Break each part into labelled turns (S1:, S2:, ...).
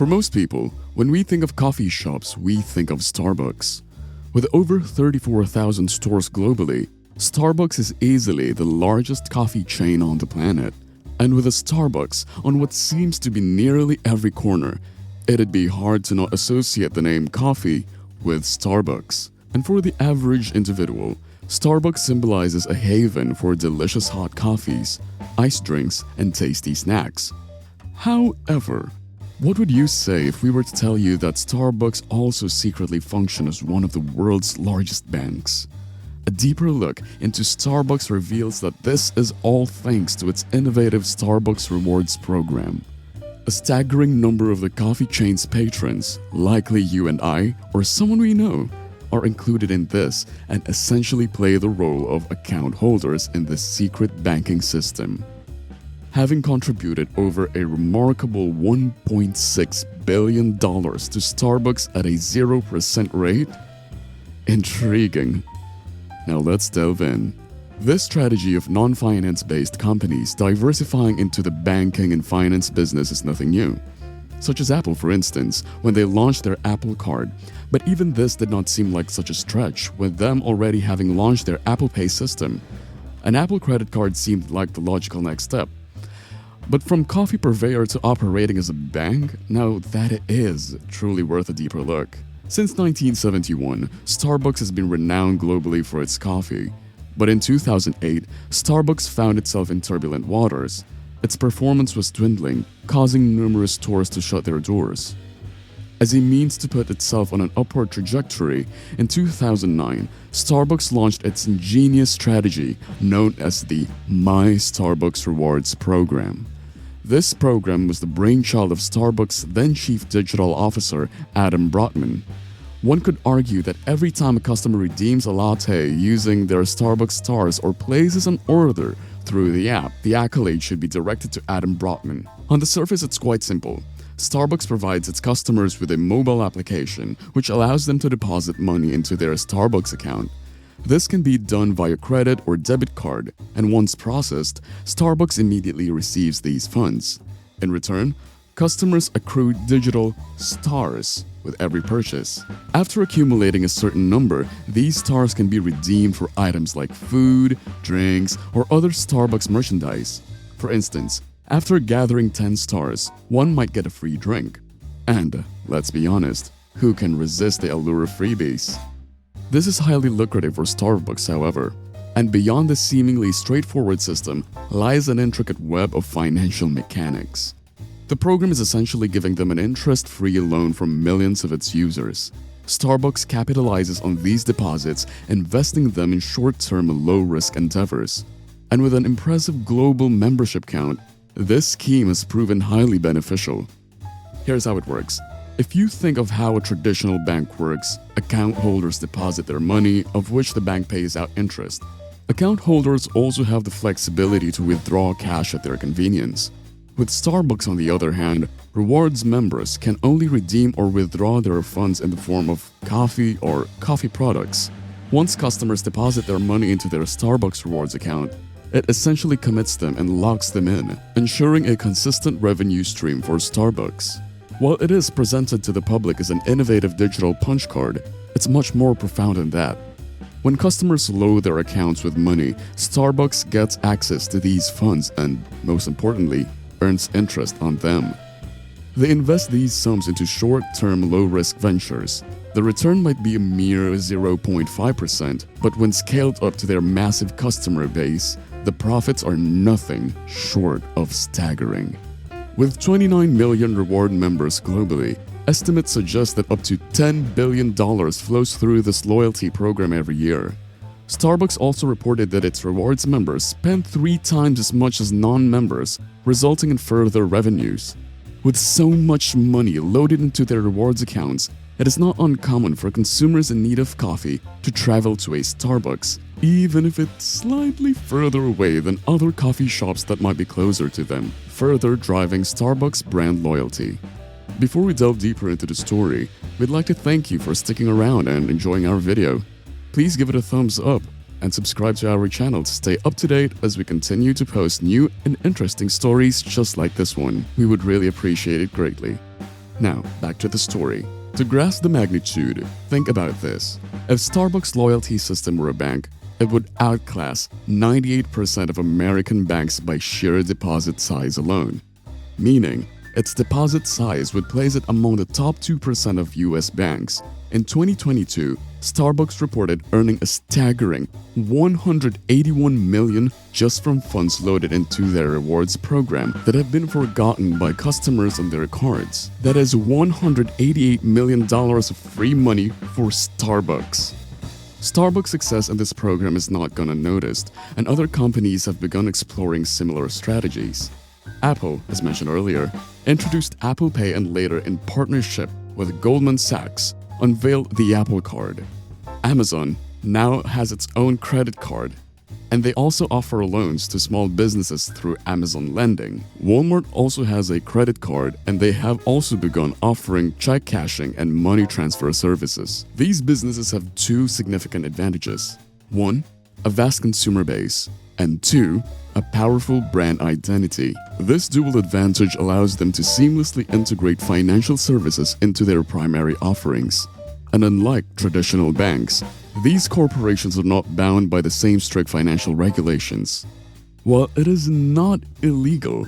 S1: For most people, when we think of coffee shops, we think of Starbucks. With over 34,000 stores globally, Starbucks is easily the largest coffee chain on the planet. And with a Starbucks on what seems to be nearly every corner, it'd be hard to not associate the name coffee with Starbucks. And for the average individual, Starbucks symbolizes a haven for delicious hot coffees, iced drinks, and tasty snacks. However, what would you say if we were to tell you that Starbucks also secretly functions as one of the world's largest banks? A deeper look into Starbucks reveals that this is all thanks to its innovative Starbucks Rewards program. A staggering number of the coffee chain's patrons, likely you and I, or someone we know, are included in this and essentially play the role of account holders in this secret banking system. Having contributed over a remarkable $1.6 billion to Starbucks at a 0% rate? Intriguing. Now let's delve in. This strategy of non-finance-based companies diversifying into the banking and finance business is nothing new. Such as Apple, for instance, when they launched their Apple Card. But even this did not seem like such a stretch, with them already having launched their Apple Pay system. An Apple credit card seemed like the logical next step. But from coffee purveyor to operating as a bank, now that is truly worth a deeper look. Since 1971, Starbucks has been renowned globally for its coffee. But in 2008, Starbucks found itself in turbulent waters. Its performance was dwindling, causing numerous stores to shut their doors. As a means to put itself on an upward trajectory, in 2009, Starbucks launched its ingenious strategy known as the My Starbucks Rewards program. This program was the brainchild of Starbucks' then Chief Digital Officer, Adam Brotman. One could argue that every time a customer redeems a latte using their Starbucks stars or places an order through the app, the accolade should be directed to Adam Brotman. On the surface, it's quite simple. Starbucks provides its customers with a mobile application which allows them to deposit money into their Starbucks account. This can be done via credit or debit card, and once processed, Starbucks immediately receives these funds. In return, customers accrue digital stars with every purchase. After accumulating a certain number, these stars can be redeemed for items like food, drinks, or other Starbucks merchandise. For instance, after gathering 10 stars, one might get a free drink. And, let's be honest, who can resist the allure of freebies? This is highly lucrative for Starbucks, however. And beyond the seemingly straightforward system lies an intricate web of financial mechanics. The program is essentially giving them an interest-free loan from millions of its users. Starbucks capitalizes on these deposits, investing them in short-term, low-risk endeavors. And with an impressive global membership count, this scheme has proven highly beneficial. Here's how it works. If you think of how a traditional bank works, account holders deposit their money, of which the bank pays out interest. Account holders also have the flexibility to withdraw cash at their convenience. With Starbucks, on the other hand, rewards members can only redeem or withdraw their funds in the form of coffee or coffee products. Once customers deposit their money into their Starbucks rewards account, it essentially commits them and locks them in, ensuring a consistent revenue stream for Starbucks. While it is presented to the public as an innovative digital punch card, it's much more profound than that. When customers load their accounts with money, Starbucks gets access to these funds and, most importantly, earns interest on them. They invest these sums into short-term, low-risk ventures. The return might be a mere 0.5%, but when scaled up to their massive customer base, the profits are nothing short of staggering. With 29 million reward members globally, estimates suggest that up to $10 billion flows through this loyalty program every year. Starbucks also reported that its rewards members spend 3 times as much as non-members, resulting in further revenues. With so much money loaded into their rewards accounts, it is not uncommon for consumers in need of coffee to travel to a Starbucks, even if it's slightly further away than other coffee shops that might be closer to them, further driving Starbucks brand loyalty. Before we delve deeper into the story, we'd like to thank you for sticking around and enjoying our video. Please give it a thumbs up and subscribe to our channel to stay up to date as we continue to post new and interesting stories just like this one. We would really appreciate it greatly. Now, back to the story. To grasp the magnitude, think about this. If Starbucks' loyalty system were a bank, it would outclass 98% of American banks by sheer deposit size alone. Meaning, its deposit size would place it among the top 2% of US banks. In 2022, Starbucks reported earning a staggering $181 million just from funds loaded into their rewards program that have been forgotten by customers on their cards. That is $188 million of free money for Starbucks. Starbucks' success in this program is not gone unnoticed, and other companies have begun exploring similar strategies. Apple, as mentioned earlier, introduced Apple Pay and later, in partnership with Goldman Sachs, unveiled the Apple Card. Amazon now has its own credit card, and they also offer loans to small businesses through Amazon Lending. Walmart also has a credit card, and they have also begun offering check cashing and money transfer services. These businesses have two significant advantages. One, a vast consumer base, and two, a powerful brand identity. This dual advantage allows them to seamlessly integrate financial services into their primary offerings. And unlike traditional banks, these corporations are not bound by the same strict financial regulations. While it is not illegal,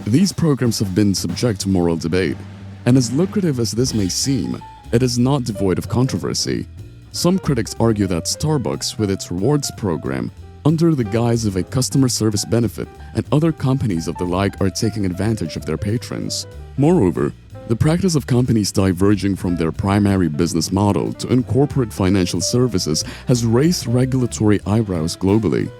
S1: these programs have been subject to moral debate, and as lucrative as this may seem, it is not devoid of controversy. Some critics argue that Starbucks, with its rewards program, under the guise of a customer service benefit, and other companies of the like are taking advantage of their patrons. Moreover, the practice of companies diverging from their primary business model to incorporate financial services has raised regulatory eyebrows globally.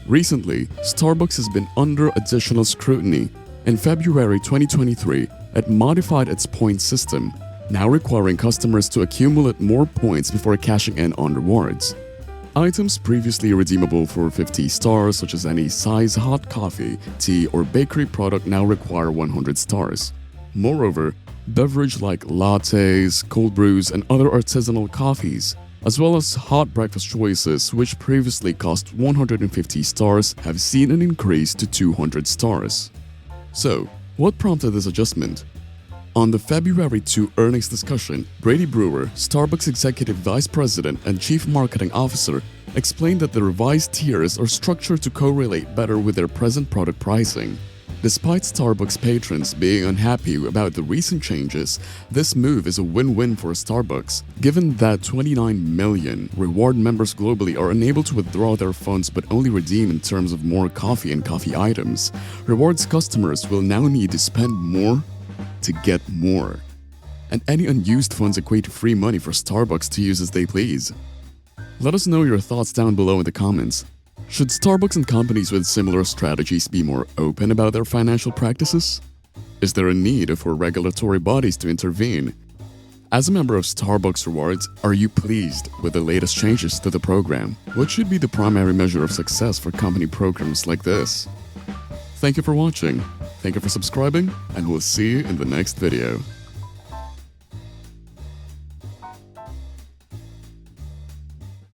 S1: Recently, Starbucks has been under additional scrutiny. In February 2023, it modified its points system, now requiring customers to accumulate more points before cashing in on rewards. Items previously redeemable for 50 stars, such as any size hot coffee, tea, or bakery product, now require 100 stars. Moreover, beverage like lattes, cold brews, and other artisanal coffees, as well as hot breakfast choices, which previously cost 150 stars, have seen an increase to 200 stars. So, what prompted this adjustment? On the February 2 earnings discussion, Brady Brewer, Starbucks Executive Vice President and Chief Marketing Officer, explained that the revised tiers are structured to correlate better with their present product pricing. Despite Starbucks patrons being unhappy about the recent changes, this move is a win-win for Starbucks, given that 29 million reward members globally are unable to withdraw their funds but only redeem in terms of more coffee and coffee items. Rewards customers will now need to spend more to get more. And any unused funds equate to free money for Starbucks to use as they please. Let us know your thoughts down below in the comments. Should Starbucks and companies with similar strategies be more open about their financial practices? Is there a need for regulatory bodies to intervene? As a member of Starbucks Rewards, are you pleased with the latest changes to the program? What should be the primary measure of success for company programs like this? Thank you for watching. Thank you for subscribing, and we'll see you in the next video.